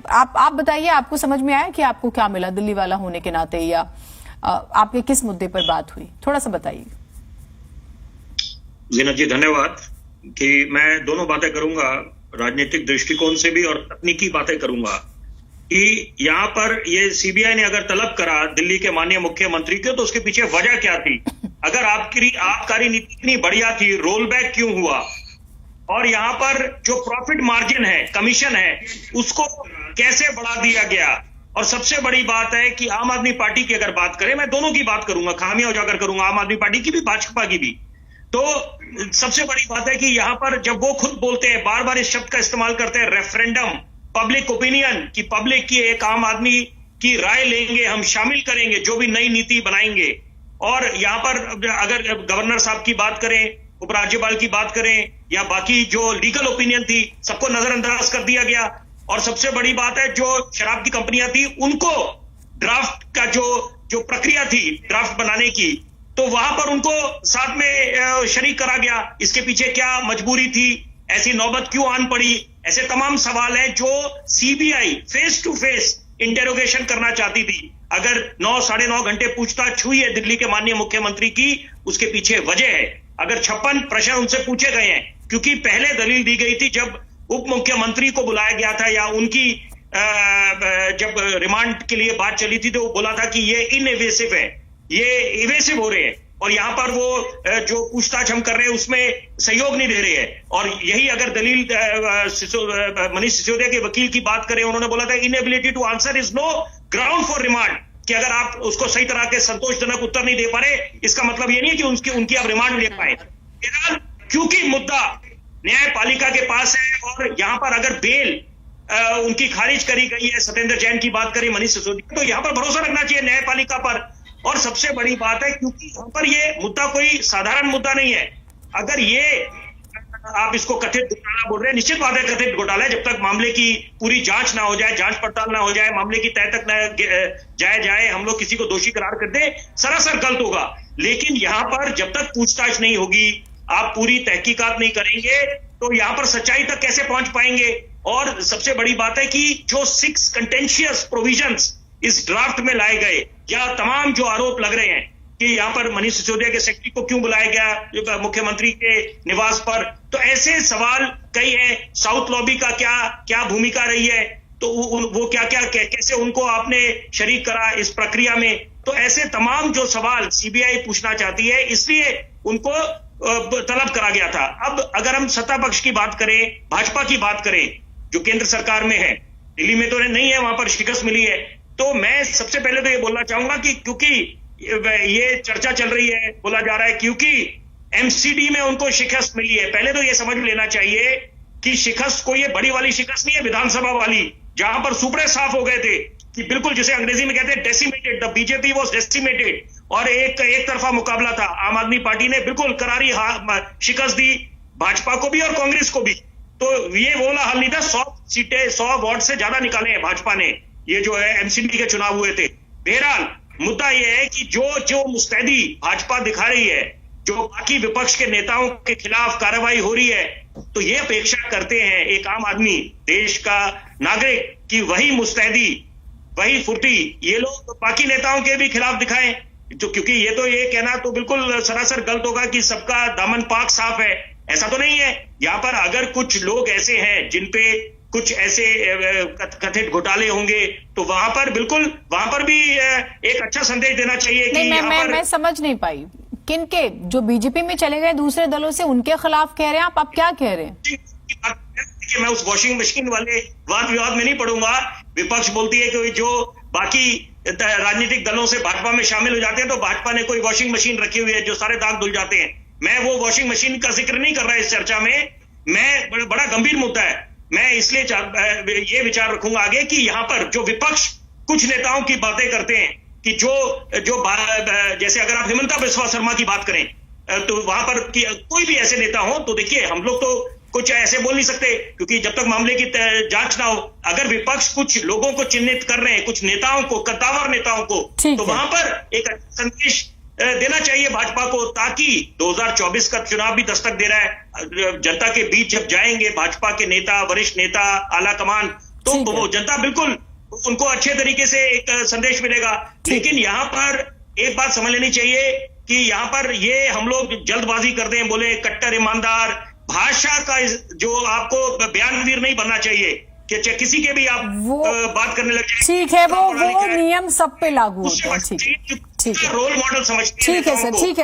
आप बताइए, आपको समझ में आया कि आपको क्या मिला दिल्ली वाला होने के नाते, या आपके किस मुद्दे पर बात हुई, थोड़ा सा बताइए। जीनत जी धन्यवाद। कि मैं दोनों बातें करूंगा, राजनीतिक दृष्टिकोण से भी और तकनीकी बातें करूंगा। कि यहाँ पर ये सीबीआई ने अगर तलब करा दिल्ली के माननीय मुख्यमंत्री को, तो उसके पीछे वजह क्या थी? अगर आबकारी नीति इतनी बढ़िया थी, रोल बैक क्यों हुआ? और यहाँ पर जो प्रॉफिट मार्जिन है, कमीशन है, उसको कैसे बढ़ा दिया गया? और सबसे बड़ी बात है कि आम आदमी पार्टी की अगर बात करें, मैं दोनों की बात करूंगा, खामियां उजागर करूंगा, आम आदमी पार्टी की भी, भाजपा की भी। तो सबसे बड़ी बात है कि यहां पर जब वो खुद बोलते हैं, बार बार इस शब्द का इस्तेमाल करते हैं, रेफरेंडम, पब्लिक ओपिनियन, की पब्लिक की एक आम आदमी की राय लेंगे, हम शामिल करेंगे जो भी नई नीति बनाएंगे। और यहां पर अगर गवर्नर साहब की बात करें, उपराज्यपाल की बात करें, या बाकी जो लीगल ओपिनियन थी, सबको नजरअंदाज कर दिया गया। और सबसे बड़ी बात है, जो शराब की कंपनियां थी, उनको ड्राफ्ट का जो प्रक्रिया थी ड्राफ्ट बनाने की, तो वहां पर उनको साथ में शरीक करा गया। इसके पीछे क्या मजबूरी थी? ऐसी नौबत क्यों आन पड़ी? ऐसे तमाम सवाल हैं जो CBI face to face interrogation करना चाहती थी। अगर 9-9.5 घंटे पूछताछ हुई है दिल्ली के माननीय मुख्यमंत्री की, उसके पीछे वजह है। अगर 56 प्रश्न उनसे पूछे गए हैं, क्योंकि पहले दलील दी गई थी जब उप मुख्यमंत्री को बुलाया गया था, या उनकी जब रिमांड के लिए बात चली थी, तो वो बोला था कि ये इनएवेसिव है, ये इवेसिव हो रहे हैं, और यहां पर वो जो पूछताछ हम कर रहे हैं उसमें सहयोग नहीं दे रहे हैं। और यही अगर दलील मनीष सिसोदिया के वकील की बात करें, उन्होंने बोला था inability to answer is no ground for remand, कि अगर आप उसको सही तरह के संतोषजनक उत्तर नहीं दे पा रहे, इसका मतलब ये नहीं है कि उनकी आप रिमांड ले पाए। क्योंकि मुद्दा न्यायपालिका के पास है, और यहां पर अगर बेल उनकी खारिज करी गई है, सत्येंद्र जैन की बात करें, मनीष सिसोदिया, तो यहां पर भरोसा रखना चाहिए न्यायपालिका पर। और सबसे बड़ी बात है, क्योंकि यहां पर ये मुद्दा कोई साधारण मुद्दा नहीं है। अगर ये आप इसको कथित घोटाला बोल रहे हैं, निश्चित बात है कथित घोटाला है, जब तक मामले की पूरी जांच ना हो जाए, जांच पड़ताल ना हो जाए, मामले की तह तक न जाए, हम लोग किसी को दोषी करार कर दे, सरासर गलत होगा। लेकिन यहां पर जब तक पूछताछ नहीं होगी, आप पूरी तहकीकात नहीं करेंगे, तो यहां पर सच्चाई तक कैसे पहुंच पाएंगे? और सबसे बड़ी बात है कि जो 6 कंटेंशियस प्रोविजंस इस ड्राफ्ट में लाए गए, या तमाम जो आरोप लग रहे हैं कि यहां पर मनीष सिसोदिया के सेक्रेटरी को क्यों बुलाया गया मुख्यमंत्री के निवास पर, तो ऐसे सवाल कई हैं। साउथ लॉबी का क्या भूमिका रही है, तो वो कैसे उनको आपने शरीक करा इस प्रक्रिया में? तो ऐसे तमाम जो सवाल सीबीआई पूछना चाहती है, इसलिए उनको तलब करा गया था। अब अगर हम सत्ता पक्ष की बात करें, भाजपा की बात करें, जो केंद्र सरकार में है, दिल्ली में तो नहीं है, वहां पर शिकस्त मिली है, तो मैं सबसे पहले तो ये बोलना चाहूंगा कि क्योंकि ये चर्चा चल रही है, बोला जा रहा है क्योंकि एमसीडी में उनको शिकस्त मिली है। पहले तो ये समझ लेना चाहिए कि शिकस्त कोई ये बड़ी वाली शिकस्त नहीं है, विधानसभा वाली, जहां पर सुपड़े साफ हो गए थे कि बिल्कुल जिसे अंग्रेजी में कहते हैं decimated, the BJP was decimated, और एक तरफा मुकाबला था। आम आदमी पार्टी ने बिल्कुल करारी शिकस्त दी, भाजपा को भी और कांग्रेस को भी। तो ये वो वाला हल नहीं था, 100 सीटें 100 वार्ड से ज्यादा निकाले हैं भाजपा ने, ये जो है एमसीडी के चुनाव हुए थे। बहरहाल मुद्दा यह है कि जो मुस्तैदी भाजपा दिखा रही है, जो बाकी विपक्ष के नेताओं के खिलाफ कार्रवाई हो रही है, तो ये अपेक्षा करते हैं एक आम आदमी, देश का नागरिक, कि वही मुस्तैदी, वही फुर्ती ये लोग बाकी नेताओं के भी खिलाफ दिखाएं। तो क्योंकि ये कहना तो बिल्कुल सरासर गलत होगा कि सबका दामन पाक साफ है, ऐसा तो नहीं है। यहां पर अगर कुछ लोग ऐसे हैं जिनपे कुछ ऐसे कथित घोटाले होंगे, तो वहां पर भी एक अच्छा संदेश देना चाहिए कि मैं समझ नहीं पाई, किनके जो बीजेपी में चले गए दूसरे दलों से, उनके खिलाफ कह रहे हैं आप क्या कह रहे हैं? मैं उस वॉशिंग मशीन वाले वाद विवाद में नहीं पड़ूंगा। विपक्ष बोलती है कि जो बाकी राजनीतिक दलों से भाजपा में शामिल हो जाते हैं, तो भाजपा ने कोई वॉशिंग मशीन रखी हुई है जो सारे दाग धुल जाते हैं। मैं वो वॉशिंग मशीन का जिक्र नहीं कर रहा इस चर्चा में। मैं बड़ा गंभीर मुद्दा है, मैं इसलिए ये विचार रखूंगा आगे कि यहां पर जो विपक्ष कुछ नेताओं की बातें करते हैं कि जो जैसे अगर आप हिमंता बिस्वा शर्मा की बात करें, तो वहां पर कोई भी ऐसे नेता हो, तो देखिए हम लोग तो कुछ ऐसे बोल नहीं सकते, क्योंकि जब तक मामले की जांच ना हो। अगर विपक्ष कुछ लोगों को चिन्हित कर रहे हैं, कुछ नेताओं को, कद्दावर नेताओं को, तो वहां पर एक संदेश देना चाहिए भाजपा को, ताकि 2024 का चुनाव भी दस्तक दे रहा है। जनता के बीच जब जाएंगे भाजपा के नेता, वरिष्ठ नेता, आला कमान, तो ठीक है। वो जनता बिल्कुल उनको अच्छे तरीके से एक संदेश मिलेगा। लेकिन यहाँ पर एक बात समझ लेनी चाहिए कि यहाँ पर ये हम लोग जल्दबाजी करते हैं, बोले कट्टर ईमानदार, भाषा का जो आपको बयानवीर नहीं बनना चाहिए कि चाहे किसी के भी आप बात करने लगे। ठीक है, वो नियम सब पे लागू होते हैं। ठीक है, रोल मॉडल समझते हैं ठीक है सर, ठीक है।